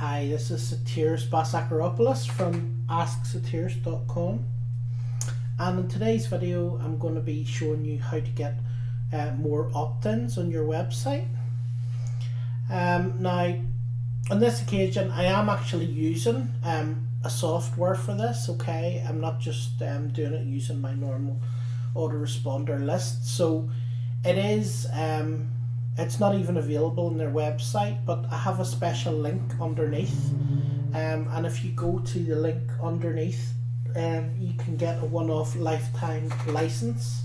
Hi, this is Satiris Basakaropoulos from AskSatiris.com, and in today's video I'm going to be showing you how to get more opt-ins on your website. Now, on this occasion I am actually using a software for this, okay? I'm not just doing it using my normal autoresponder list. So it is it's not even available on their website, but I have a special link underneath, and if you go to the link underneath, you can get a one-off lifetime license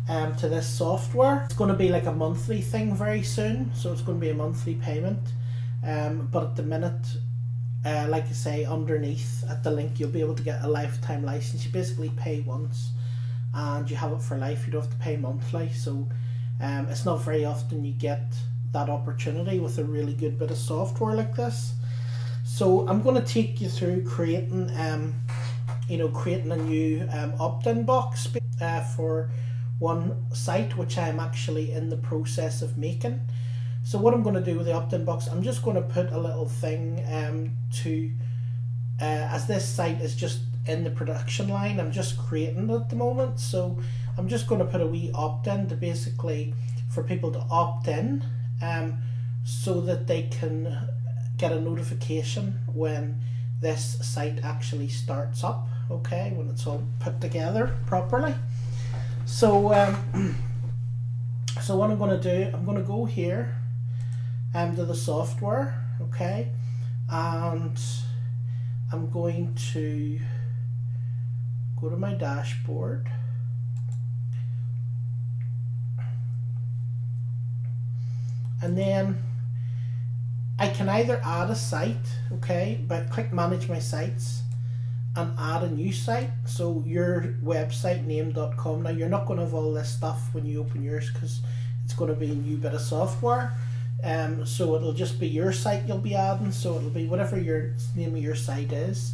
to this software. It's going to be like a monthly thing very soon, so it's going to be a monthly payment, but at the minute, like I say, underneath at the link you'll be able to get a lifetime license. You basically pay once and you have it for life. You don't have to pay monthly, so it's not very often you get that opportunity with a really good bit of software like this. So I'm going to take you through creating creating a new opt-in box for one site, which I'm actually in the process of making. So what I'm going to do with the opt-in box, I'm just going to put a little thing as this site is just in the production line, I'm just creating it at the moment, so I'm just going to put a wee opt-in to basically for people to opt in, so that they can get a notification when this site actually starts up, okay, when it's all put together properly. So so what I'm going to do, I'm going to go here to the software, okay, and I'm going to go to my dashboard, and then I can either add a site, okay, but click manage my sites and add a new site. So your website name.com, now you're not going to have all this stuff when you open yours because it's going to be a new bit of software, so it'll just be your site you'll be adding, so it'll be whatever your name of your site is,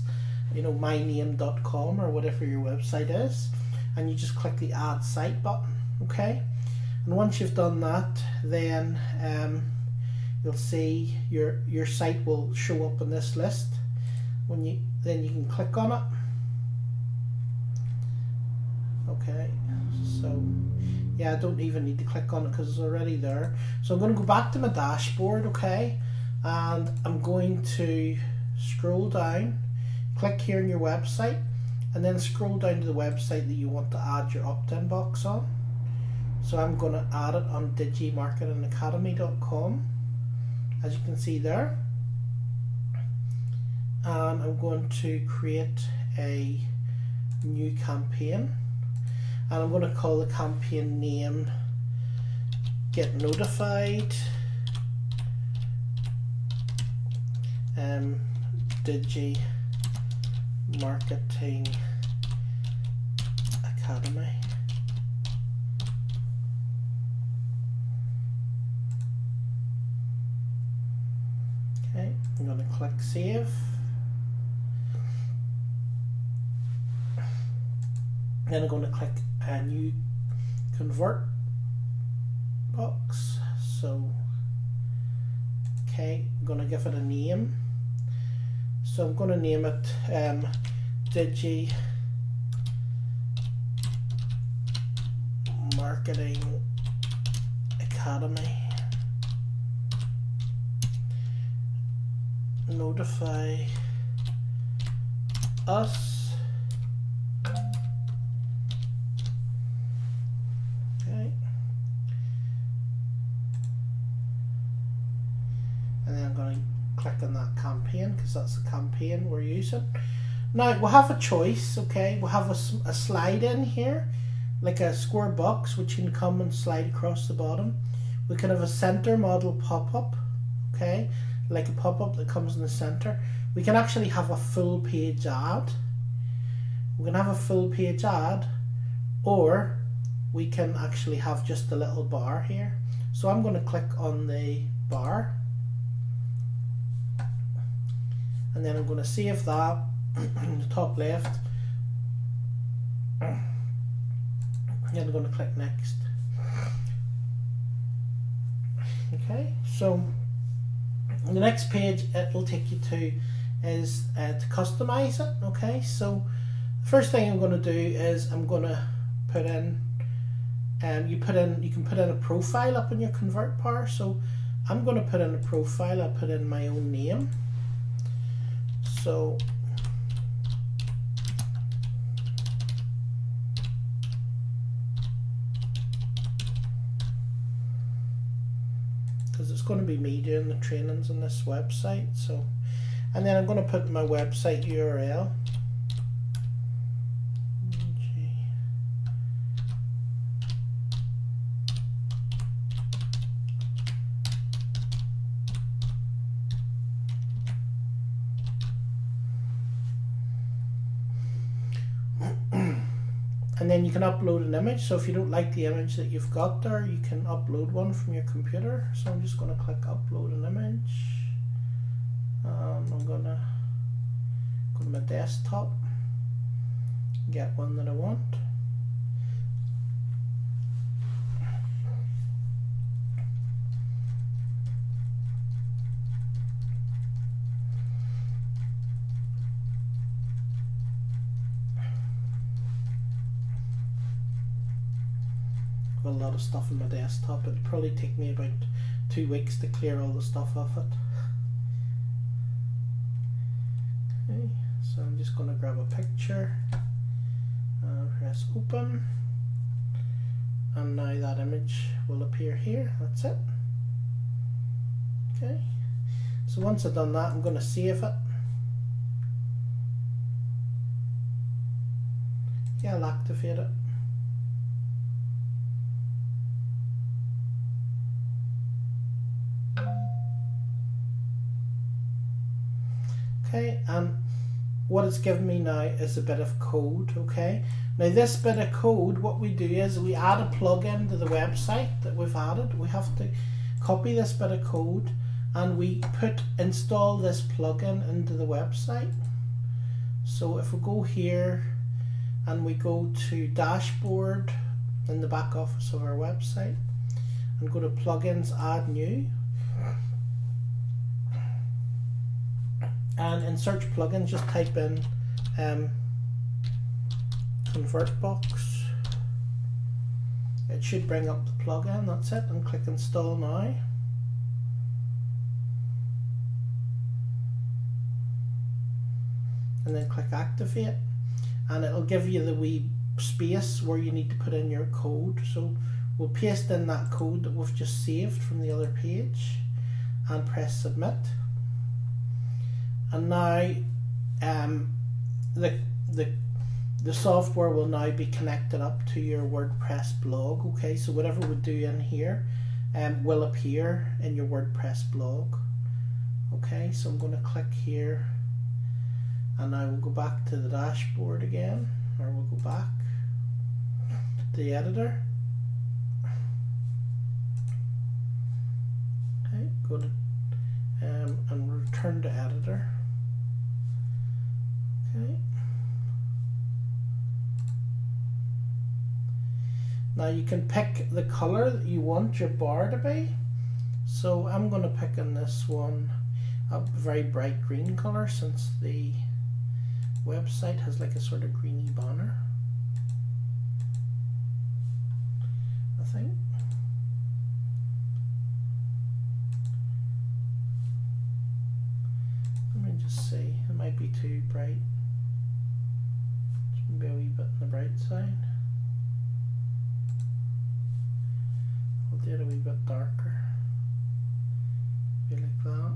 you know, myname.com or whatever your website is, and you just click the add site button, okay? And once you've done that, then you'll see your site will show up in this list. Then you can click on it, okay? So yeah, I don't even need to click on it because it's already there. So I'm going to go back to my dashboard, okay, and I'm going to scroll down, click here on your website, and then scroll down to the website that you want to add your opt-in box on. So I'm going to add it on digimarketingacademy.com, as you can see there, and I'm going to create a new campaign, and I'm going to call the campaign name Get Notified Digi Marketing Academy. Okay, I'm going to click save. Then I'm going to click a new convert box. So, okay, I'm going to give it a name. So I'm going to name it Digi Marketing Academy. Notify us. Okay. And then I'm going to click on that campaign because that's the campaign we're using. Now we'll have a choice, okay? We'll have a slide in here, like a square box which can come and slide across the bottom. We can have a center model pop-up, okay, like a pop-up that comes in the center. We can actually have a full page ad. We can have a full page ad, or we can actually have just a little bar here. So I'm going to click on the bar, and then I'm going to save that in the top left, and I'm going to click next. Okay, so The next page it will take you to is to customize it. Okay, so the first thing I'm going to do is I'm going to put in you can put in a profile up in your ConvertPower. So I'm going to put in a profile. I'll put in my own name. So because it's going to be me doing the trainings on this website. So, and then I'm going to put my website URL. And then you can upload an image. So if you don't like the image that you've got there, you can upload one from your computer. So I'm just going to click upload an image. I'm going to go to my desktop, get one that I want. A lot of stuff on my desktop. It'll probably take me about 2 weeks to clear all the stuff off it. Okay, so I'm just going to grab a picture, press open, and now that image will appear here. That's it. Okay, so once I've done that, I'm going to save it. Yeah, I'll activate it. Okay, and what it's given me now is a bit of code. Okay, now this bit of code, what we do is we add a plugin to the website that we've added. We have to copy this bit of code and we install this plugin into the website. So if we go here and we go to dashboard in the back office of our website and go to plugins, add new, and in search plugins just type in ConvertBox. It should bring up the plugin. That's it, and click install now. And then click activate, and it'll give you the wee space where you need to put in your code. So we'll paste in that code that we've just saved from the other page and press submit. And now the software will now be connected up to your WordPress blog. Okay, so whatever we do in here will appear in your WordPress blog. Okay, so I'm going to click here, and I will go back to the dashboard again, or we'll go back to the editor. Okay, go to and return to editor. Okay. Now you can pick the color that you want your bar to be. So I'm going to pick in this one a very bright green color, since the website has like a sort of greeny banner, I think. Let me just see, it might be too bright. Maybe a wee bit on the bright side. I'll do it a wee bit darker. Maybe like that.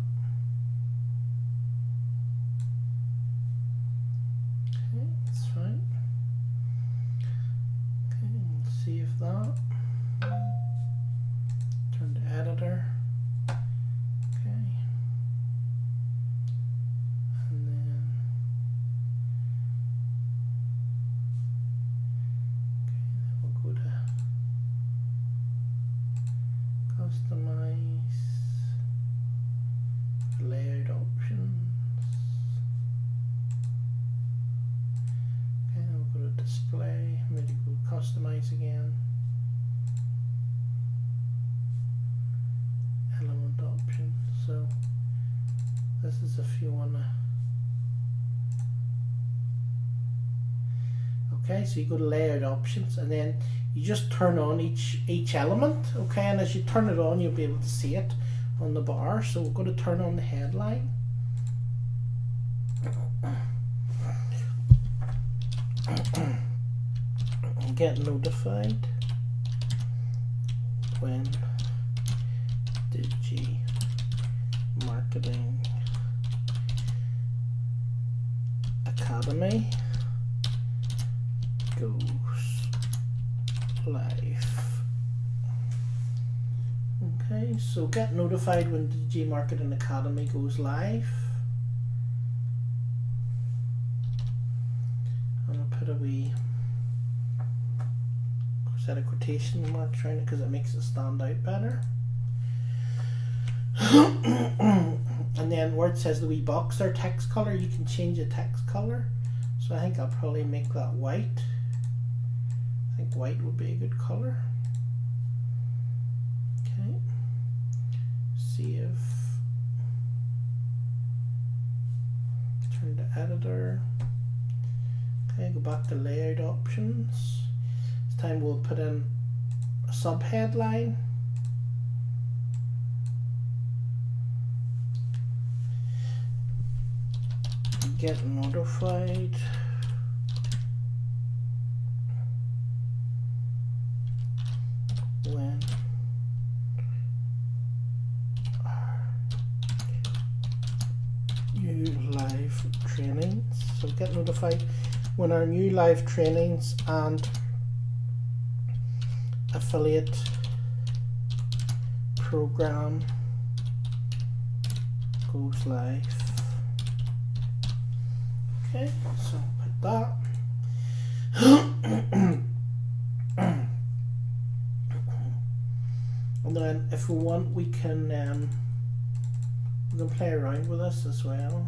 Okay, that's fine. Okay, we'll save that. Turn to editor. Okay. And then we'll go to customize layout options. Okay, then we'll go to display, maybe go customize again. this is if you want to. Okay, so you go to layout options and then you just turn on each element. Okay, and as you turn it on, you'll be able to see it on the bar. So we're going to turn on the headline. Get notified when Digi Marketing Academy goes live. Okay, so get notified when Digi Marketing Academy goes live. I'm gonna put a wee set of quotation marks around it because it makes it stand out better. And then where it says the wee box there, text color, you can change the text color. So I think I'll probably make that white. I think white would be a good color. Okay. Save. Turn to editor. Okay, go back to layout options. This time we'll put in a sub-headline. Get notified when new live trainings. So get notified when our new live trainings and affiliate program goes live. Okay, so put that. And then if we want, we can play around with this as well.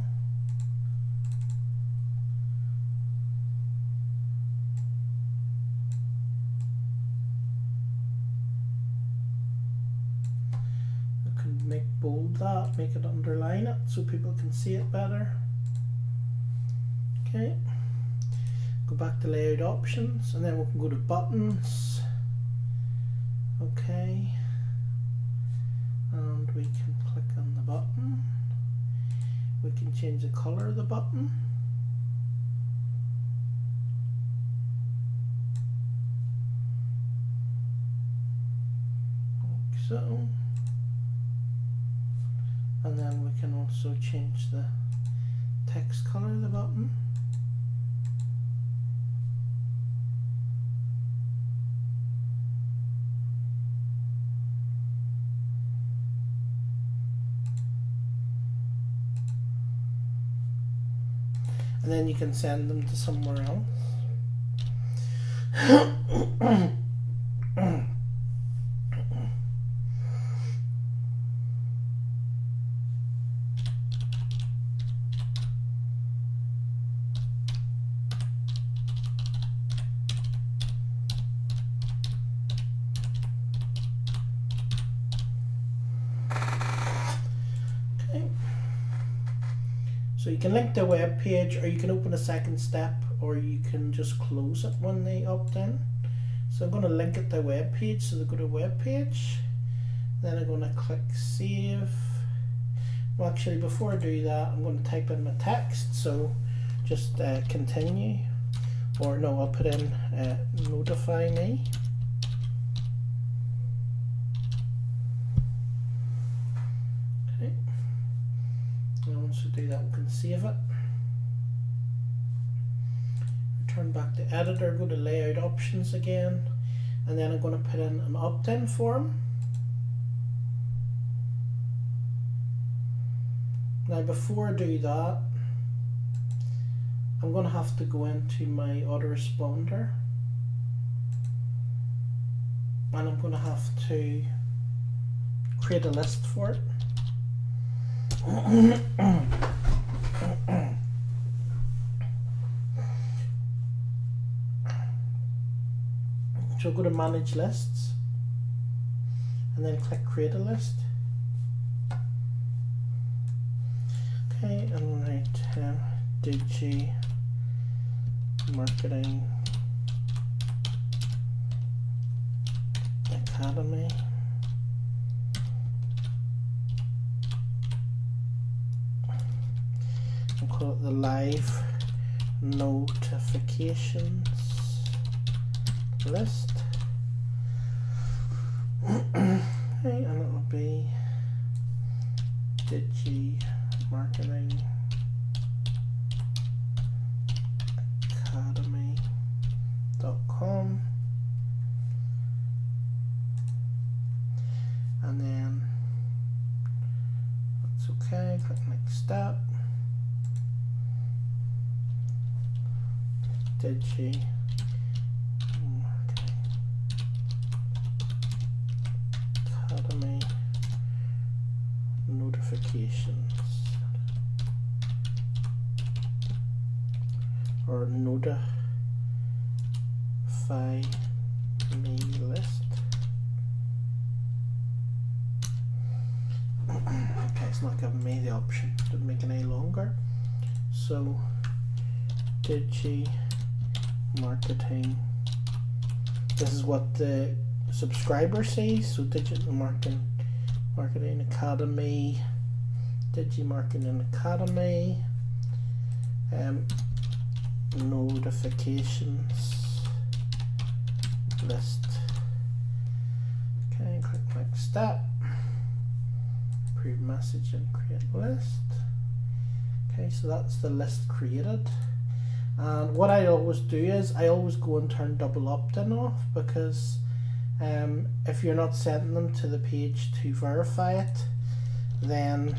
I can make bold that, make it underline it so people can see it better. Okay, go back to layout options and then we can go to buttons. Okay, and we can click on the button. We can change the color of the button. Like so. And then we can also change the text color of the button. And then you can send them to somewhere else. So you can link the web page, or you can open a second step, or you can just close it when they opt in. So I'm going to link it to the web page, so they go to web page. Then I'm going to click save. Well, actually, before I do that, I'm going to type in my text. So just continue, or no, I'll put in notify me. Okay. And once we do that, we can save it. Return back to editor, go to layout options again, and then I'm going to put in an opt-in form. Now before I do that, I'm going to have to go into my autoresponder, and I'm going to have to create a list for it. So go to manage lists and then click create a list. Okay, and write Digi Marketing Academy. And call it the live notifications list. Okay, and it will be Digi Marketing Academy.com, and then that's okay. Click next step. Digi Marketing Academy notifications, or notify me list. Okay, it's not giving me the option to make it any longer. So Digi Marketing, this is what the subscriber sees. So Digital Marketing Academy, Digi Marketing Academy, notifications list. Okay, click next step. Approve message and create list. Okay, so that's the list created. And what I always do is I always go and turn double opt-in off, because if you're not sending them to the page to verify it, then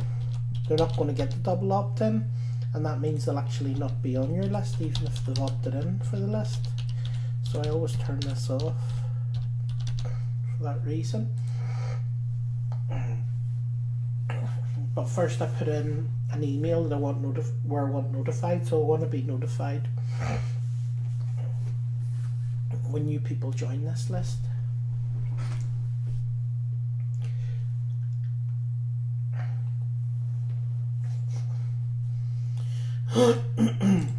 they're not going to get the double opt-in, and that means they'll actually not be on your list even if they've opted in for the list. So I always turn this off for that reason. But first I put in an email that I want notified, so I want to be notified when new people join this list.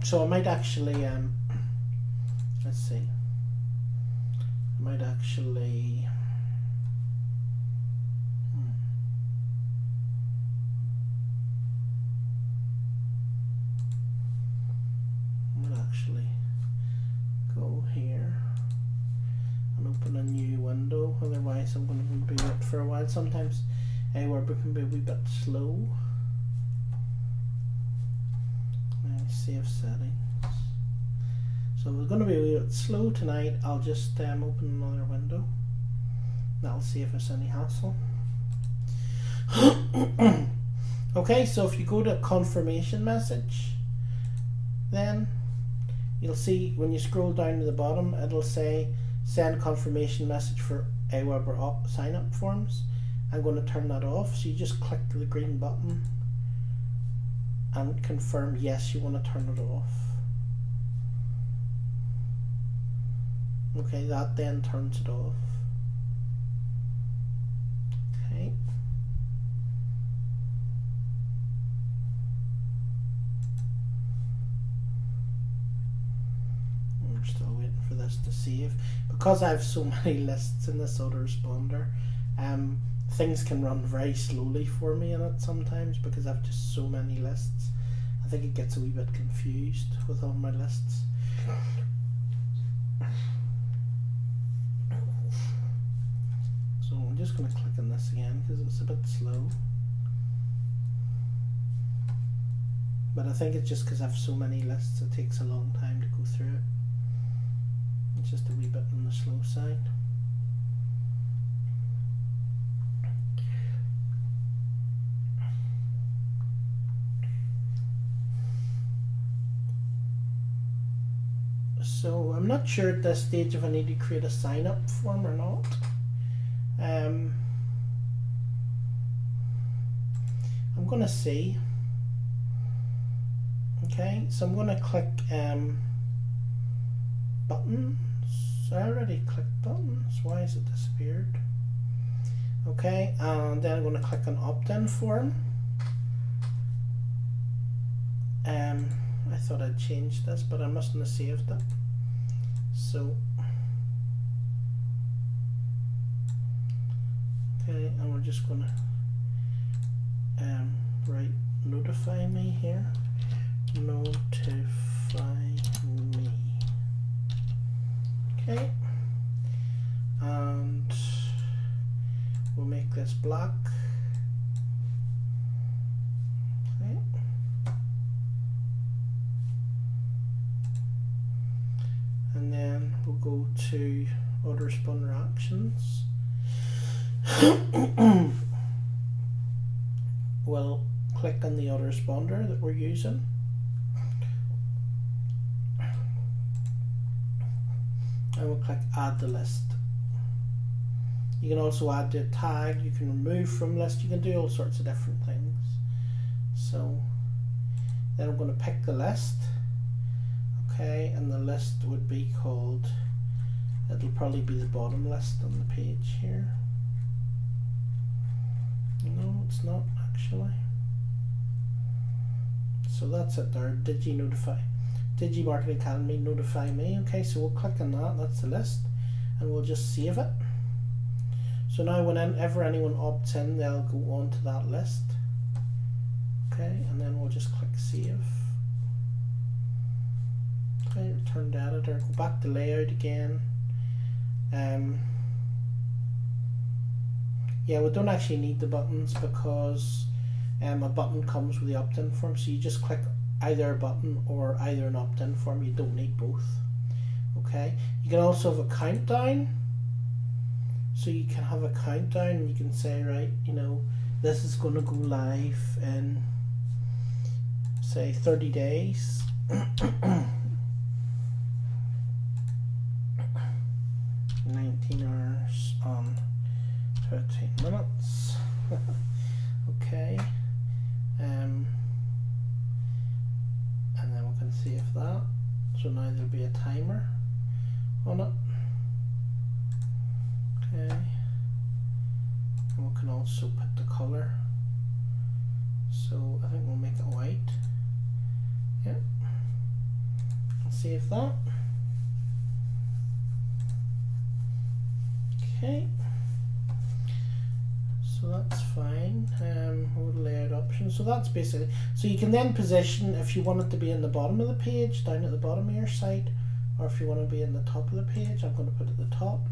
So I might actually let's see, I might actually go here and open a new window, otherwise I'm going to be waiting for a while. Sometimes Aweber can be a wee bit slow. Save settings. So we're going to be a wee bit slow tonight. I'll just open another window. That'll see if there's any hassle. Okay, so if you go to confirmation message, then you'll see when you scroll down to the bottom, it'll say send confirmation message for Aweber sign up forms. I'm going to turn that off, so you just click the green button and confirm yes, you want to turn it off. Okay, that then turns it off. Okay. I'm still waiting for this to save. Because I have so many lists in this autoresponder, things can run very slowly for me in it sometimes because I've just so many lists. I think it gets a wee bit confused with all my lists. So I'm just going to click on this again because it's a bit slow. But I think it's just because I have so many lists, it takes a long time to go through it. It's just a wee bit on the slow side. So I'm not sure at this stage if I need to create a sign up form or not. I'm going to see. Okay, so I'm going to click buttons. I already clicked buttons. Why has it disappeared? Okay, and then I'm going to click on opt-in form. I thought I'd changed this, but I mustn't have saved it. So, okay, and we're just gonna write notify me here. Notify me. Okay, and we'll make this black. Okay. And then we'll go to autoresponder actions. We'll click on the autoresponder that we're using. And we'll click add to list. You can also add to a tag, you can remove from list, you can do all sorts of different things. So then I'm going to pick the list. Okay, and the list would be called, it'll probably be the bottom list on the page here. No, it's not actually. So that's it there, Digi Marketing Academy notify me. Okay, so we'll click on that, that's the list, and we'll just save it. So now whenever anyone opts in, they'll go on to that list. Okay, and then we'll just click save. Okay, return to editor, go back to layout again. Yeah, we don't actually need the buttons because a button comes with the opt-in form, so you just click either a button or either an opt-in form. You don't need both. Okay, you can also have a countdown, so you can have a countdown and you can say, right, you know, this is going to go live in say 30 days. 19 hours on 13 minutes. Okay, and then we can save that. So now there'll be a timer on it. Okay, and we can also put the color. So I think we'll make it white. Yeah, I'll save that. Okay, so that's fine. We'll layout options. So that's basically, so you can then position if you want it to be in the bottom of the page, down at the bottom of your site, or if you want to be in the top of the page. I'm going to put it at the top.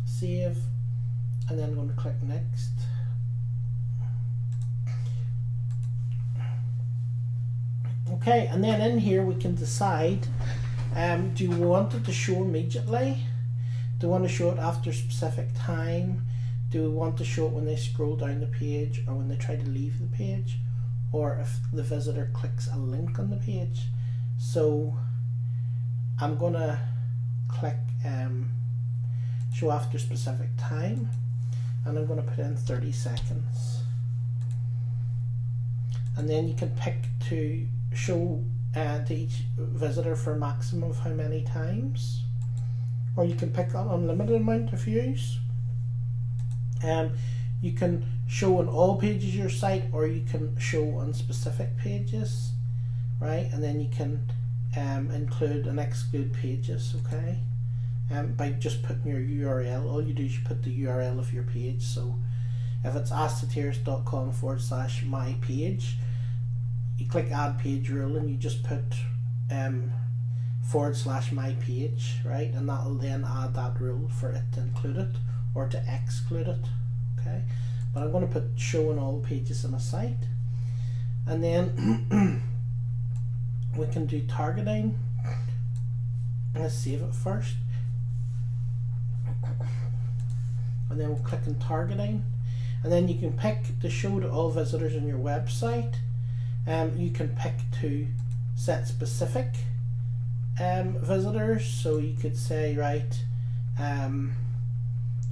Save, and then I'm going to click next. Okay, and then in here we can decide, do you want it to show immediately? Do you want to show it after a specific time? Do we want to show it when they scroll down the page or when they try to leave the page, or if the visitor clicks a link on the page? So I'm going to click show after specific time, and I'm going to put in 30 seconds. And then you can pick to show to each visitor for a maximum of how many times, or you can pick an unlimited amount of views. You can show on all pages of your site, or you can show on specific pages, right? And then you can include and exclude pages, okay? By just putting your URL. All you do is you put the URL of your page. So if it's asksatirist.com/my page, you click add page rule and you just put /my page, right? And that'll then add that rule for it to include it or to exclude it, okay? But I'm going to put show on all pages on a site. And then we can do targeting. Let's save it first. And then we'll click on targeting. And then you can pick to show to all visitors on your website. You can pick to set specific visitors. So you could say, right,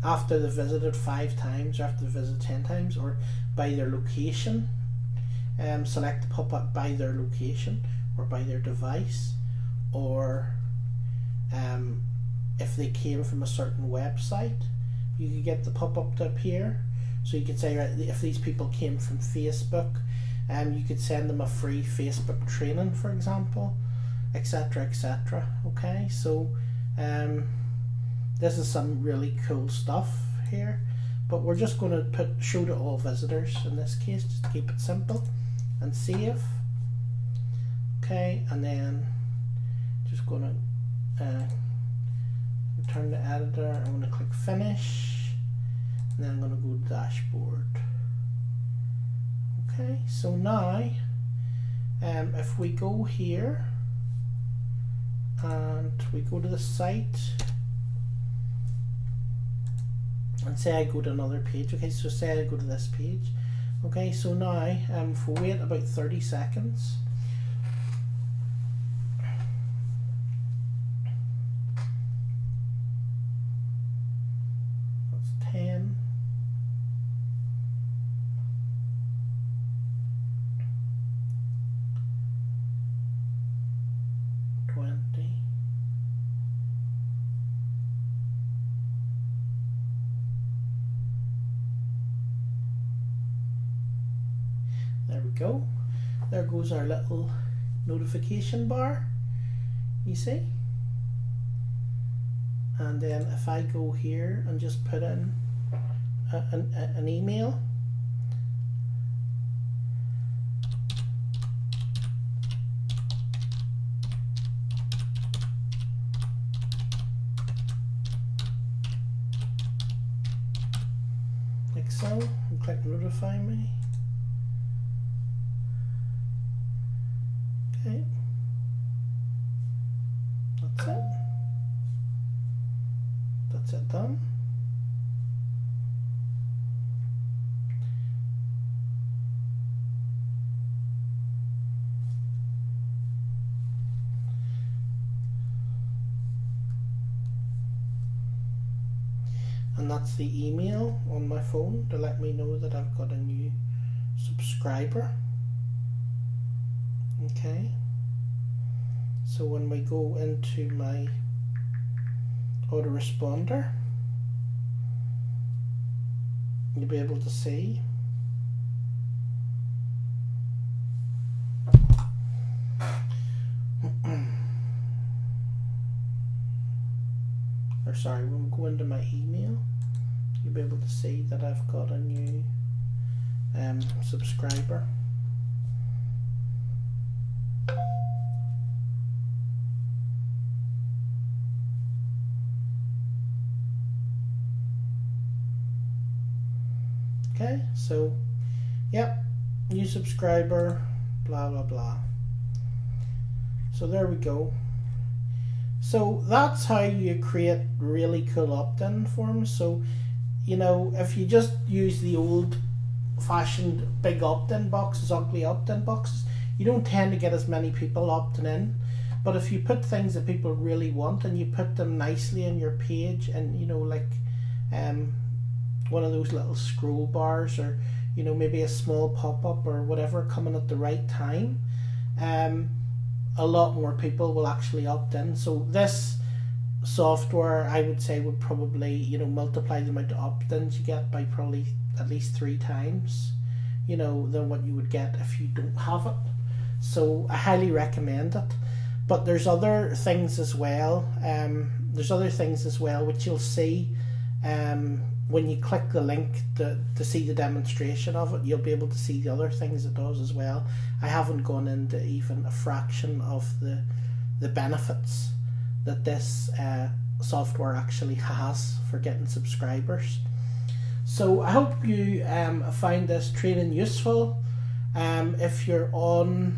after they visited 5 times, or after they visited 10 times, or by their location. Select the pop-up by their location or by their device, or if they came from a certain website, you could get the pop-up to appear. So you could say, right, if these people came from Facebook, you could send them a free Facebook training, for example, etc., etc. Okay, so this is some really cool stuff here, but we're just going to show to all visitors in this case, just to keep it simple, and save. Okay, and then just going to return to editor. I'm going to click finish, and then I'm going to go to dashboard. Okay, so now if we go here and we go to the site and say I go to another page, okay, so say I go to this page, okay, so now if we wait about 30 seconds, that's 10, 20, 'There we go. There goes our little notification bar, you see? And then if I go here and just put in an email, like so, and click notify me. Okay, that's it. That's it done. And that's the email on my phone to let me know that I've got a new subscriber. Okay, so when we go into my autoresponder, you'll be able to see or sorry, when we go into my email, you'll be able to see that I've got a new subscriber. Okay, so yep, new subscriber, blah blah blah. So there we go. So that's how you create really cool opt-in forms. So, you know, if you just use the old fashioned big opt-in boxes, ugly opt-in boxes, you don't tend to get as many people opting in. But if you put things that people really want and you put them nicely in your page, and you know, like one of those little scroll bars, or you know, maybe a small pop-up or whatever coming at the right time, a lot more people will actually opt in. So this software, I would say, would probably, you know, multiply the amount of opt-ins you get by probably at least 3 times, you know, than what you would get if you don't have it. So I highly recommend it. But there's other things as well. Which you'll see when you click the link to see the demonstration of it. You'll be able to see the other things it does as well. I haven't gone into even a fraction of the benefits that this software actually has for getting subscribers. So I hope you find this training useful. If you're on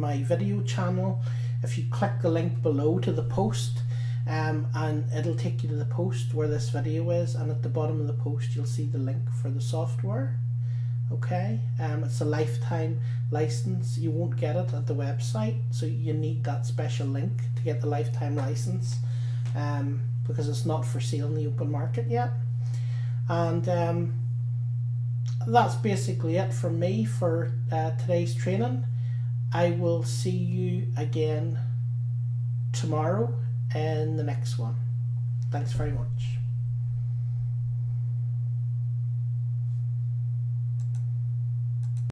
my video channel, if you click the link below to the post, and it'll take you to the post where this video is, and at the bottom of the post you'll see the link for the software. Okay, it's a lifetime license. You won't get it at the website, so you need that special link to get the lifetime license, because it's not for sale in the open market yet. And that's basically it from me for today's training. I will see you again tomorrow in the next one. Thanks very much.